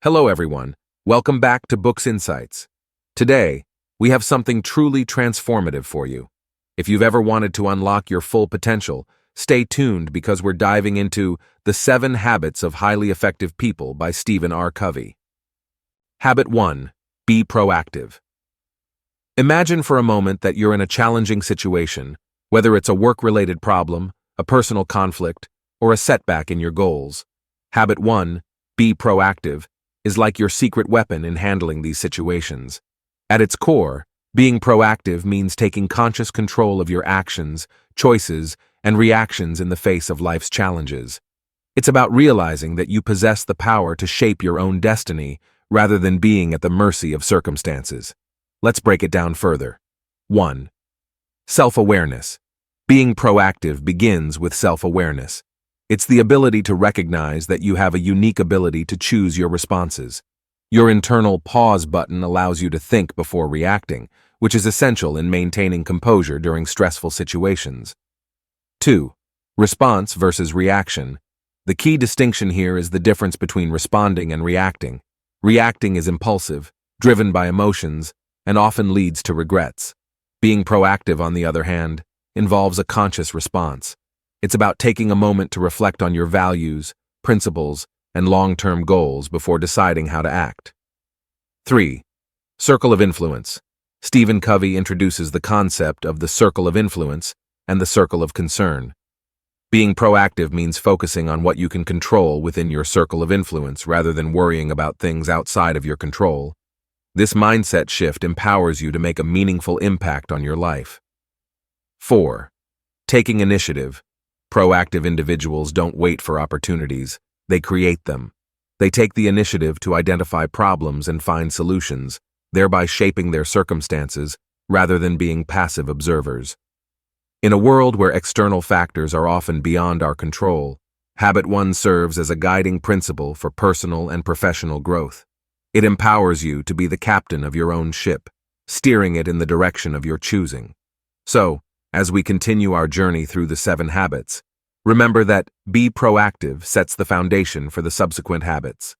Hello, everyone. Welcome back to Books Insights. Today, we have something truly transformative for you. If you've ever wanted to unlock your full potential, stay tuned because we're diving into The 7 Habits of Highly Effective People by Stephen R. Covey. Habit 1. Be proactive. Imagine for a moment that you're in a challenging situation, whether it's a work-related problem, a personal conflict, or a setback in your goals. Habit 1. Be proactive is like your secret weapon in handling these situations. At its core, being proactive means taking conscious control of your actions, choices, and reactions in the face of life's challenges. It's about realizing that you possess the power to shape your own destiny rather than being at the mercy of circumstances. Let's break it down further. 1. Self-awareness. Being proactive begins with self-awareness. It's the ability to recognize that you have a unique ability to choose your responses. Your internal pause button allows you to think before reacting, which is essential in maintaining composure during stressful situations. 2. Response versus reaction. The key distinction here is the difference between responding and reacting. Reacting is impulsive, driven by emotions, and often leads to regrets. Being proactive, on the other hand, involves a conscious response. It's about taking a moment to reflect on your values, principles, and long-term goals before deciding how to act. 3. Circle of influence. Stephen Covey introduces the concept of the circle of influence and the circle of concern. Being proactive means focusing on what you can control within your circle of influence rather than worrying about things outside of your control. This mindset shift empowers you to make a meaningful impact on your life. 4. Taking initiative. Proactive individuals don't wait for opportunities, they create them. They take the initiative to identify problems and find solutions, thereby shaping their circumstances rather than being passive observers. In a world where external factors are often beyond our control, Habit 1 serves as a guiding principle for personal and professional growth. It empowers you to be the captain of your own ship, steering it in the direction of your choosing. So, as we continue our journey through the 7 habits, remember that be proactive sets the foundation for the subsequent habits.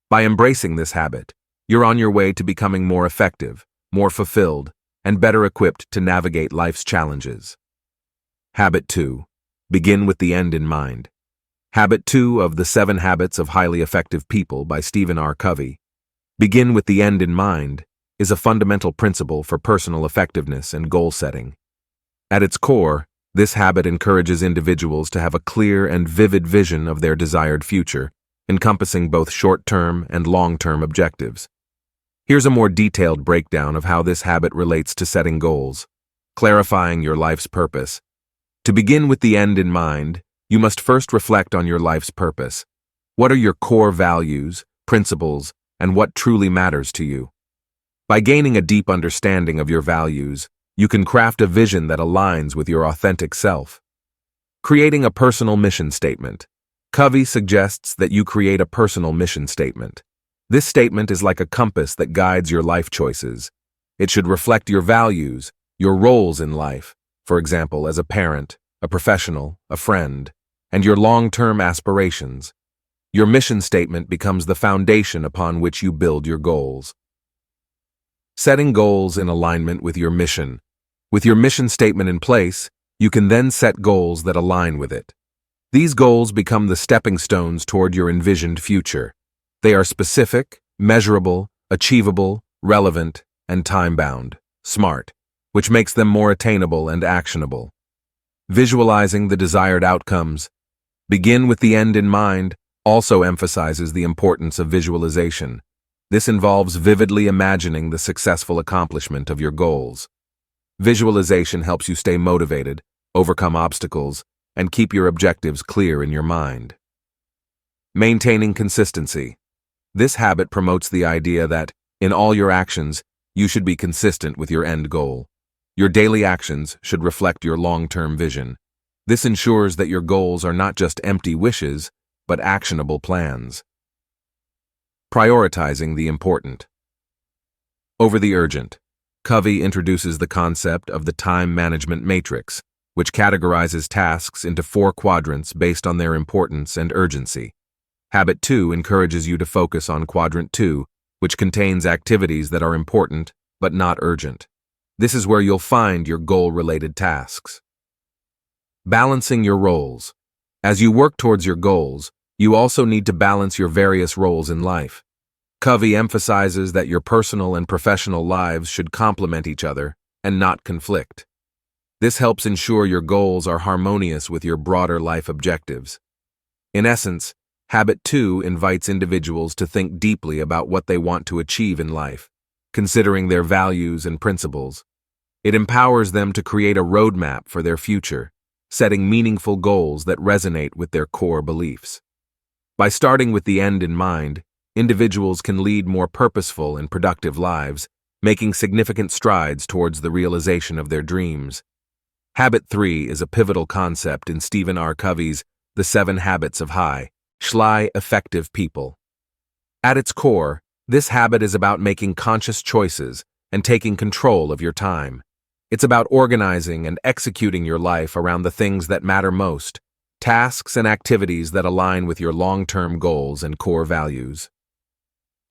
By embracing this habit, you're on your way to becoming more effective, more fulfilled, and better equipped to navigate life's challenges. Habit 2. Begin with the end in mind. Habit 2 of the 7 Habits of Highly Effective People by Stephen R. Covey. Begin with the end in mind is a fundamental principle for personal effectiveness and goal setting. At its core, this habit encourages individuals to have a clear and vivid vision of their desired future, encompassing both short-term and long-term objectives. Here's a more detailed breakdown of how this habit relates to setting goals. Clarifying your life's purpose. To begin with the end in mind, you must first reflect on your life's purpose. What are your core values, principles, and what truly matters to you? By gaining a deep understanding of your values, you can craft a vision that aligns with your authentic self. Creating a personal mission statement. Covey suggests that you create a personal mission statement. This statement is like a compass that guides your life choices. It should reflect your values, your roles in life, for example, as a parent, a professional, a friend, and your long-term aspirations. Your mission statement becomes the foundation upon which you build your goals. Setting goals in alignment with your mission. With your mission statement in place, you can then set goals that align with it. These goals become the stepping stones toward your envisioned future. They are specific, measurable, achievable, relevant, and time-bound, SMART, which makes them more attainable and actionable. Visualizing the desired outcomes. Begin with the end in mind also emphasizes the importance of visualization. This involves vividly imagining the successful accomplishment of your goals. Visualization helps you stay motivated, overcome obstacles, and keep your objectives clear in your mind. Maintaining consistency. This habit promotes the idea that, in all your actions, you should be consistent with your end goal. Your daily actions should reflect your long-term vision. This ensures that your goals are not just empty wishes, but actionable plans. Prioritizing the important. Over the urgent. Covey introduces the concept of the time management matrix, which categorizes tasks into 4 quadrants based on their importance and urgency. Habit 2 encourages you to focus on Quadrant 2, which contains activities that are important but not urgent. This is where you'll find your goal-related tasks. Balancing your roles. As you work towards your goals, you also need to balance your various roles in life. Covey emphasizes that your personal and professional lives should complement each other and not conflict. This helps ensure your goals are harmonious with your broader life objectives. In essence, Habit 2 invites individuals to think deeply about what they want to achieve in life, considering their values and principles. It empowers them to create a roadmap for their future, setting meaningful goals that resonate with their core beliefs. By starting with the end in mind, individuals can lead more purposeful and productive lives, making significant strides towards the realization of their dreams. Habit 3 is a pivotal concept in Stephen R. Covey's The 7 Habits of Highly Effective People. At its core, this habit is about making conscious choices and taking control of your time. It's about organizing and executing your life around the things that matter most, tasks and activities that align with your long-term goals and core values.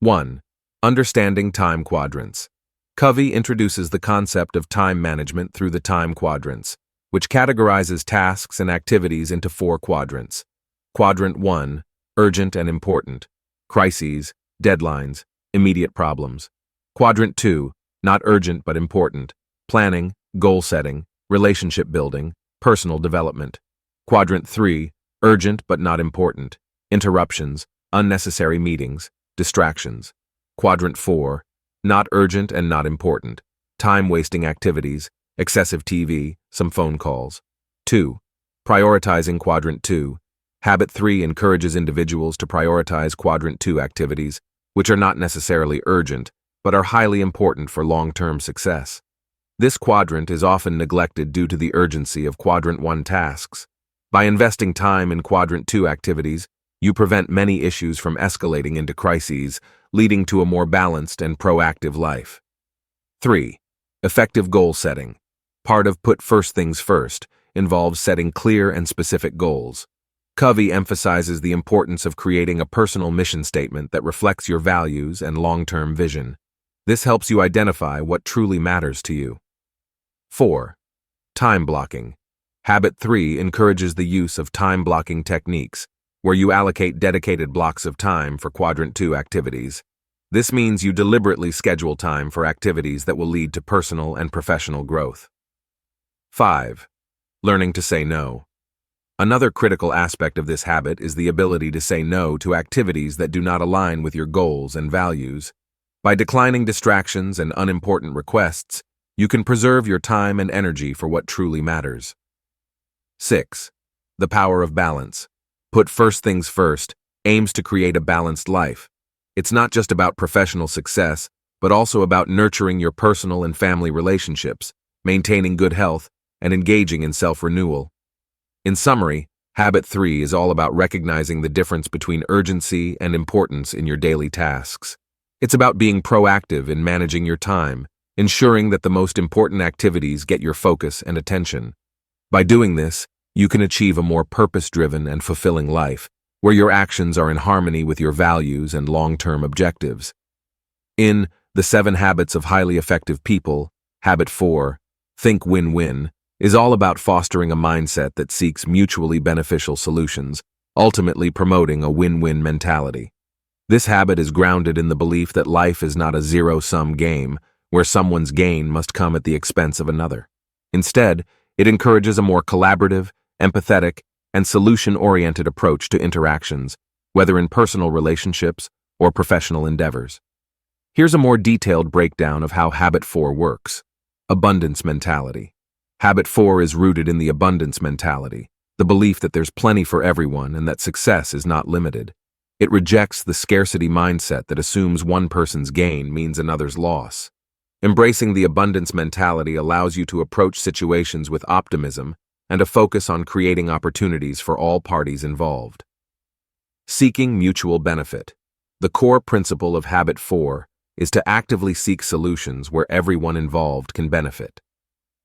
1. Understanding time quadrants. Covey introduces the concept of time management through the time quadrants, which categorizes tasks and activities into 4 quadrants. Quadrant 1, urgent and important, crises, deadlines, immediate problems. Quadrant 2, not urgent but important, planning, goal setting, relationship building, personal development. Quadrant 3, urgent but not important, interruptions, unnecessary meetings, distractions. Quadrant 4, not urgent and not important, time-wasting activities, excessive TV, some phone calls. 2. Prioritizing Quadrant 2. Habit 3 encourages individuals to prioritize Quadrant 2 activities, which are not necessarily urgent, but are highly important for long-term success. This quadrant is often neglected due to the urgency of Quadrant 1 tasks. By investing time in Quadrant 2 activities, you prevent many issues from escalating into crises, leading to a more balanced and proactive life. 3. Effective goal setting. Part of Put First Things First involves setting clear and specific goals. Covey emphasizes the importance of creating a personal mission statement that reflects your values and long-term vision. This helps you identify what truly matters to you. 4. Time blocking. Habit 3 encourages the use of time blocking techniques, where you allocate dedicated blocks of time for Quadrant 2 activities. This means you deliberately schedule time for activities that will lead to personal and professional growth. 5. Learning to say no. Another critical aspect of this habit is the ability to say no to activities that do not align with your goals and values. By declining distractions and unimportant requests, you can preserve your time and energy for what truly matters. 6. The power of balance. Put First Things First aims to create a balanced life. It's not just about professional success, but also about nurturing your personal and family relationships, maintaining good health, and engaging in self-renewal. In summary, Habit 3 is all about recognizing the difference between urgency and importance in your daily tasks. It's about being proactive in managing your time, ensuring that the most important activities get your focus and attention. By doing this, you can achieve a more purpose-driven and fulfilling life, where your actions are in harmony with your values and long-term objectives. In The 7 Habits of Highly Effective People, Habit 4, Think Win-Win, is all about fostering a mindset that seeks mutually beneficial solutions, ultimately promoting a win-win mentality. This habit is grounded in the belief that life is not a zero-sum game, where someone's gain must come at the expense of another. Instead, it encourages a more collaborative, empathetic, and solution-oriented approach to interactions, whether in personal relationships or professional endeavors. Here's a more detailed breakdown of how Habit 4 works. Abundance mentality. Habit 4 is rooted in the abundance mentality, the belief that there's plenty for everyone and that success is not limited. It rejects the scarcity mindset that assumes one person's gain means another's loss. Embracing the abundance mentality allows you to approach situations with optimism and a focus on creating opportunities for all parties involved. Seeking mutual benefit. The core principle of Habit 4 is to actively seek solutions where everyone involved can benefit.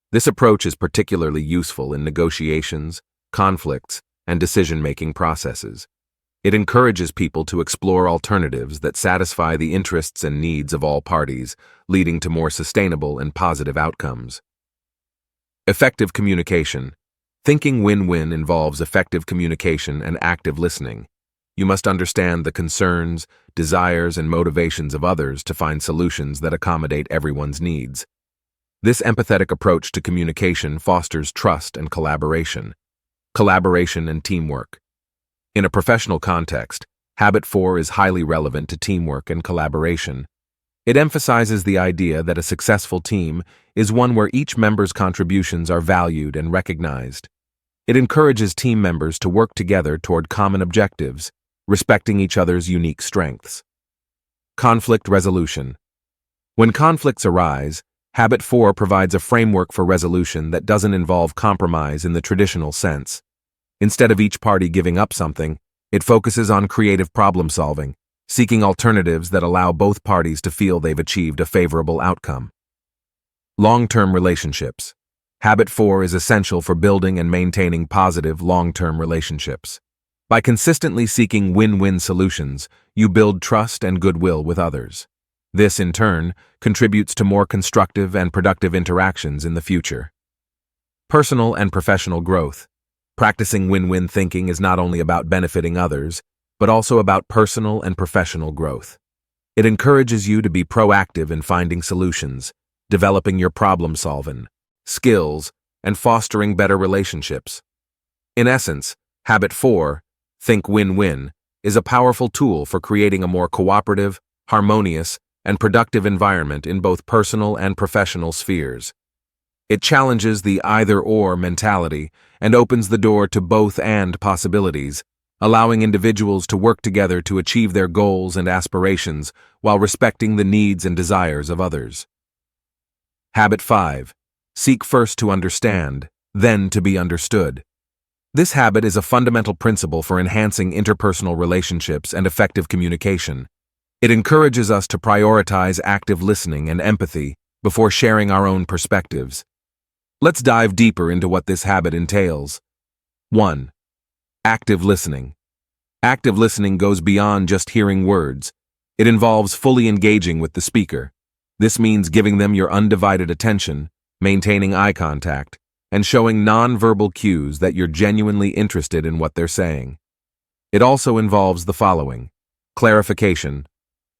This approach is particularly useful in negotiations, conflicts, and decision-making processes. It encourages people to explore alternatives that satisfy the interests and needs of all parties, leading to more sustainable and positive outcomes. Effective communication. Thinking win-win involves effective communication and active listening. You must understand the concerns, desires, and motivations of others to find solutions that accommodate everyone's needs. This empathetic approach to communication fosters trust and collaboration. Collaboration and teamwork. In a professional context, Habit 4 is highly relevant to teamwork and collaboration. It emphasizes the idea that a successful team is one where each member's contributions are valued and recognized. It encourages team members to work together toward common objectives, respecting each other's unique strengths. Conflict resolution. When conflicts arise, Habit 4 provides a framework for resolution that doesn't involve compromise in the traditional sense. Instead of each party giving up something, it focuses on creative problem-solving, seeking alternatives that allow both parties to feel they've achieved a favorable outcome. Long-term relationships. Habit 4 is essential for building and maintaining positive long-term relationships. By consistently seeking win-win solutions, you build trust and goodwill with others. This, in turn, contributes to more constructive and productive interactions in the future. Personal and professional growth. Practicing win-win thinking is not only about benefiting others, but also about personal and professional growth. It encourages you to be proactive in finding solutions, developing your problem-solving skills, and fostering better relationships. In essence, Habit 4, Think Win-Win, is a powerful tool for creating a more cooperative, harmonious, and productive environment in both personal and professional spheres. It challenges the either-or mentality and opens the door to both-and possibilities, allowing individuals to work together to achieve their goals and aspirations while respecting the needs and desires of others. Habit 5. Seek first to understand, then to be understood. This habit is a fundamental principle for enhancing interpersonal relationships and effective communication. It encourages us to prioritize active listening and empathy before sharing our own perspectives. Let's dive deeper into what this habit entails. 1. Active listening. Active listening goes beyond just hearing words. It involves fully engaging with the speaker. This means giving them your undivided attention, maintaining eye contact, and showing nonverbal cues that you're genuinely interested in what they're saying. It also involves the following: clarification.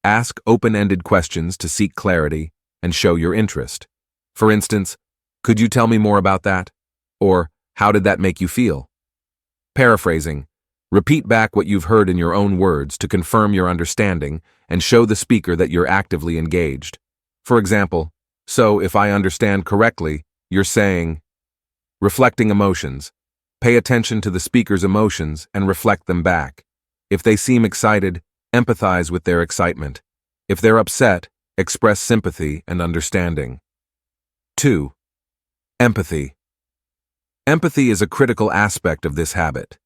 Ask open-ended questions to seek clarity and show your interest. For instance, "Could you tell me more about that?" Or, "How did that make you feel?" Paraphrasing. Repeat back what you've heard in your own words to confirm your understanding and show the speaker that you're actively engaged. For example, "So, if I understand correctly, you're saying..." Reflecting emotions. Pay attention to the speaker's emotions and reflect them back. If they seem excited, empathize with their excitement. If they're upset, express sympathy and understanding. 2. Empathy. Empathy is a critical aspect of this habit.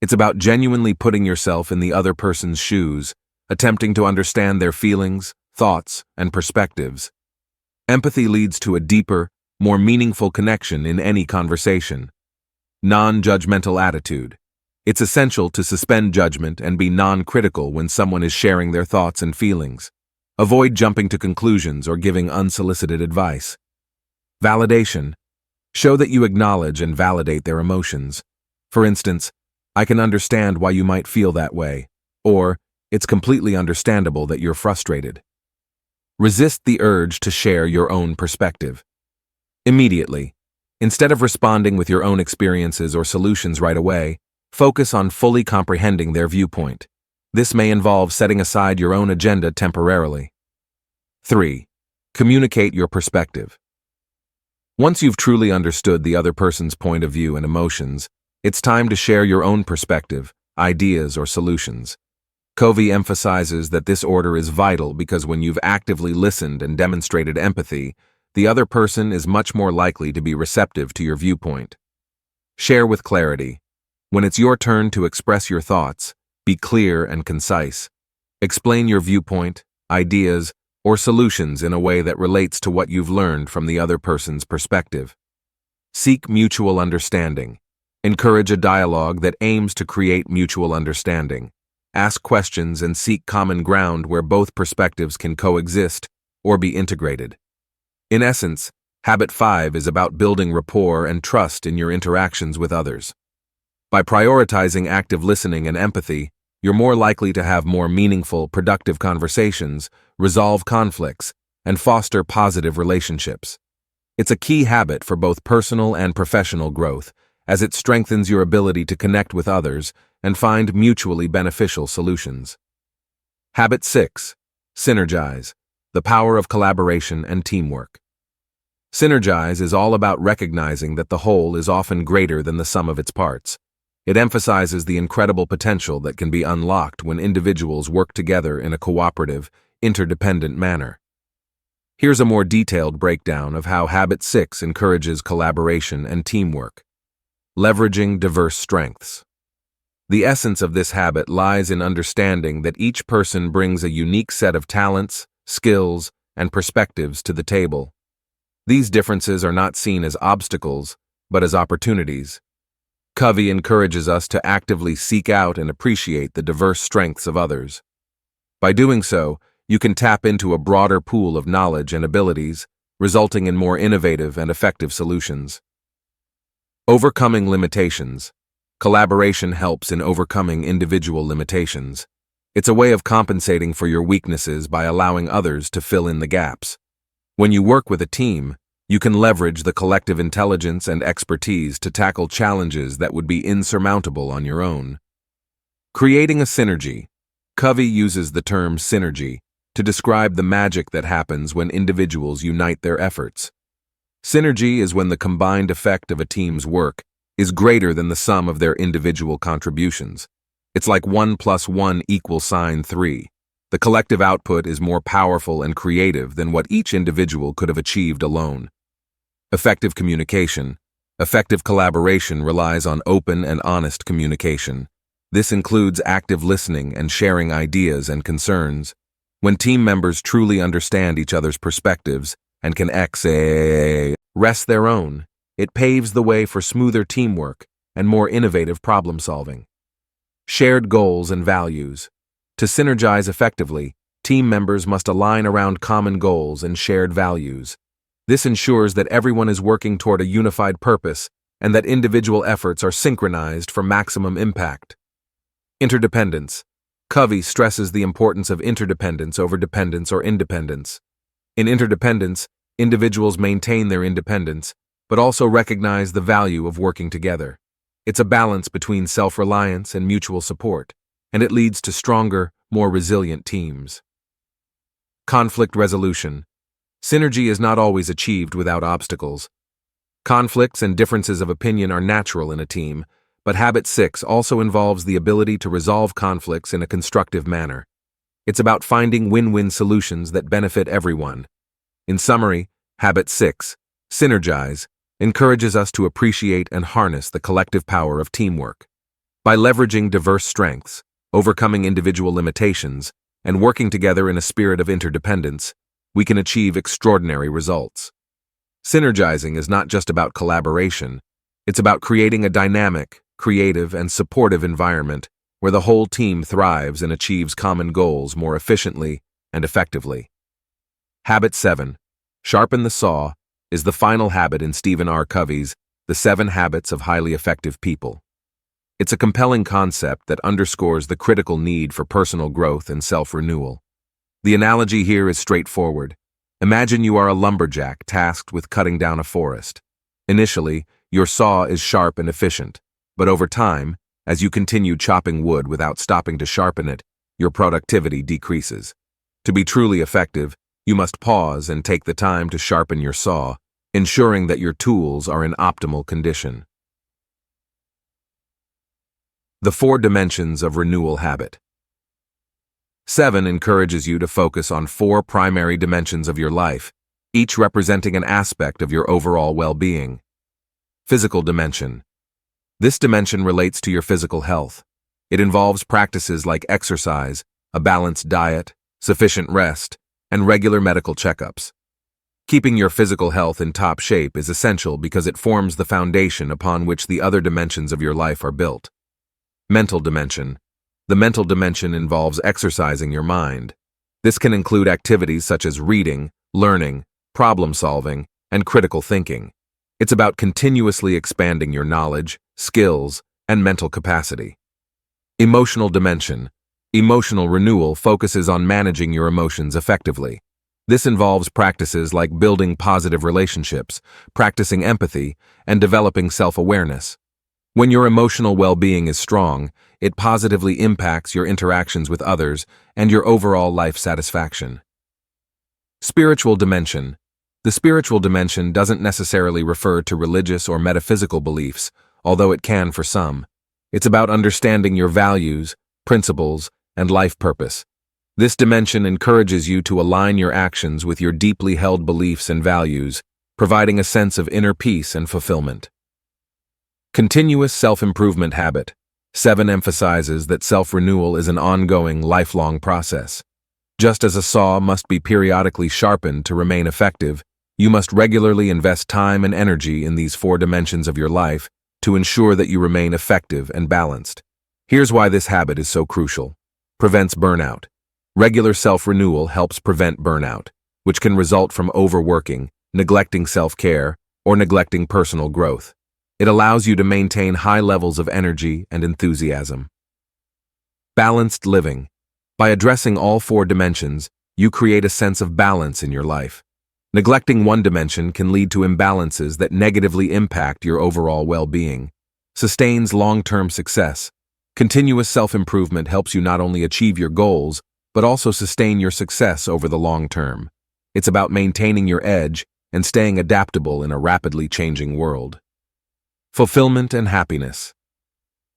It's about genuinely putting yourself in the other person's shoes, attempting to understand their feelings, thoughts, and perspectives. Empathy leads to a deeper, more meaningful connection in any conversation. Non-judgmental attitude. It's essential to suspend judgment and be non-critical when someone is sharing their thoughts and feelings. Avoid jumping to conclusions or giving unsolicited advice. Validation. Show that you acknowledge and validate their emotions. For instance, "I can understand why you might feel that way," or "It's completely understandable that you're frustrated." Resist the urge to share your own perspective. Immediately. Instead of responding with your own experiences or solutions right away, focus on fully comprehending their viewpoint. This may involve setting aside your own agenda temporarily. 3. Communicate your perspective. Once you've truly understood the other person's point of view and emotions, it's time to share your own perspective, ideas, or solutions. Covey emphasizes that this order is vital because when you've actively listened and demonstrated empathy, the other person is much more likely to be receptive to your viewpoint. Share with clarity. When it's your turn to express your thoughts, be clear and concise. Explain your viewpoint, ideas, or solutions in a way that relates to what you've learned from the other person's perspective. Seek mutual understanding. Encourage a dialogue that aims to create mutual understanding. ask questions, and seek common ground where both perspectives can coexist or be integrated. In essence, Habit 5 is about building rapport and trust in your interactions with others. By prioritizing active listening and empathy, you're more likely to have more meaningful, productive conversations, resolve conflicts, and foster positive relationships. It's a key habit for both personal and professional growth, as it strengthens your ability to connect with others and find mutually beneficial solutions. Habit 6. Synergize. The power of collaboration and teamwork. Synergize is all about recognizing that the whole is often greater than the sum of its parts. It emphasizes the incredible potential that can be unlocked when individuals work together in a cooperative, interdependent manner. Here's a more detailed breakdown of how Habit 6 encourages collaboration and teamwork. Leveraging diverse strengths. The essence of this habit lies in understanding that each person brings a unique set of talents, skills, and perspectives to the table. These differences are not seen as obstacles, but as opportunities. Covey encourages us to actively seek out and appreciate the diverse strengths of others. By doing so, you can tap into a broader pool of knowledge and abilities, resulting in more innovative and effective solutions. Overcoming limitations. Collaboration helps in overcoming individual limitations. It's a way of compensating for your weaknesses by allowing others to fill in the gaps. When you work with a team, you can leverage the collective intelligence and expertise to tackle challenges that would be insurmountable on your own. Creating a synergy. Covey uses the term synergy to describe the magic that happens when individuals unite their efforts. Synergy is when the combined effect of a team's work is greater than the sum of their individual contributions. It's like 1 + 1 = 3. The collective output is more powerful and creative than what each individual could have achieved alone. Effective communication. Effective collaboration relies on open and honest communication. This includes active listening and sharing ideas and concerns. When team members truly understand each other's perspectives and can express their own, it paves the way for smoother teamwork and more innovative problem-solving. Shared goals and values. To synergize effectively, team members must align around common goals and shared values. This ensures that everyone is working toward a unified purpose and that individual efforts are synchronized for maximum impact. Interdependence. Covey stresses the importance of interdependence over dependence or independence. In interdependence, individuals maintain their independence, but also recognize the value of working together. It's a balance between self-reliance and mutual support, and it leads to stronger, more resilient teams. Conflict resolution. Synergy is not always achieved without obstacles. Conflicts and differences of opinion are natural in a team, but Habit 6 also involves the ability to resolve conflicts in a constructive manner. It's about finding win-win solutions that benefit everyone. In summary, Habit 6, Synergize, encourages us to appreciate and harness the collective power of teamwork. By leveraging diverse strengths, overcoming individual limitations, and working together in a spirit of interdependence, we can achieve extraordinary results. Synergizing is not just about collaboration, it's about creating a dynamic, creative, and supportive environment where the whole team thrives and achieves common goals more efficiently and effectively. Habit 7, Sharpen the Saw, is the final habit in Stephen R. Covey's The 7 Habits of Highly Effective People. It's a compelling concept that underscores the critical need for personal growth and self-renewal. The analogy here is straightforward. Imagine you are a lumberjack tasked with cutting down a forest. Initially, your saw is sharp and efficient, but over time, as you continue chopping wood without stopping to sharpen it, your productivity decreases. To be truly effective, you must pause and take the time to sharpen your saw, ensuring that your tools are in optimal condition. The 4 dimensions of renewal habit. 7 encourages you to focus on 4 primary dimensions of your life, each representing an aspect of your overall well-being. Physical dimension. This dimension relates to your physical health. It involves practices like exercise, a balanced diet, sufficient rest, and regular medical checkups. Keeping your physical health in top shape is essential because it forms the foundation upon which the other dimensions of your life are built. Mental dimension. The mental dimension involves exercising your mind. This can include activities such as reading, learning, problem-solving, and critical thinking. It's about continuously expanding your knowledge, skills, and mental capacity. Emotional dimension. Emotional renewal focuses on managing your emotions effectively. This involves practices like building positive relationships, practicing empathy, and developing self-awareness. When your emotional well-being is strong, it positively impacts your interactions with others and your overall life satisfaction. Spiritual dimension. The spiritual dimension doesn't necessarily refer to religious or metaphysical beliefs, although it can for some. It's about understanding your values, principles, and life purpose. This dimension encourages you to align your actions with your deeply held beliefs and values, providing a sense of inner peace and fulfillment. Continuous self-improvement habit. 7 emphasizes that self-renewal is an ongoing, lifelong process. Just as a saw must be periodically sharpened to remain effective, you must regularly invest time and energy in these 4 dimensions of your life to ensure that you remain effective and balanced. Here's why this habit is so crucial. Prevents burnout. Regular self-renewal helps prevent burnout, which can result from overworking, neglecting self-care, or neglecting personal growth. It allows you to maintain high levels of energy and enthusiasm. Balanced living. By addressing all 4 dimensions, you create a sense of balance in your life. Neglecting one dimension can lead to imbalances that negatively impact your overall well-being. Sustains long-term success. Continuous self-improvement helps you not only achieve your goals, but also sustain your success over the long term. It's about maintaining your edge and staying adaptable in a rapidly changing world. Fulfillment and happiness.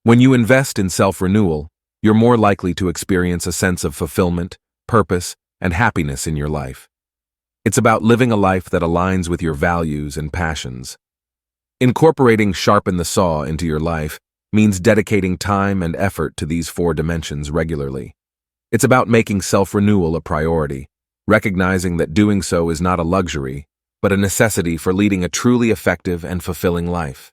When you invest in self-renewal, you're more likely to experience a sense of fulfillment, purpose, and happiness in your life. It's about living a life that aligns with your values and passions. Incorporating sharpen the saw into your life means dedicating time and effort to these 4 dimensions regularly. It's about making self-renewal a priority, recognizing that doing so is not a luxury, but a necessity for leading a truly effective and fulfilling life.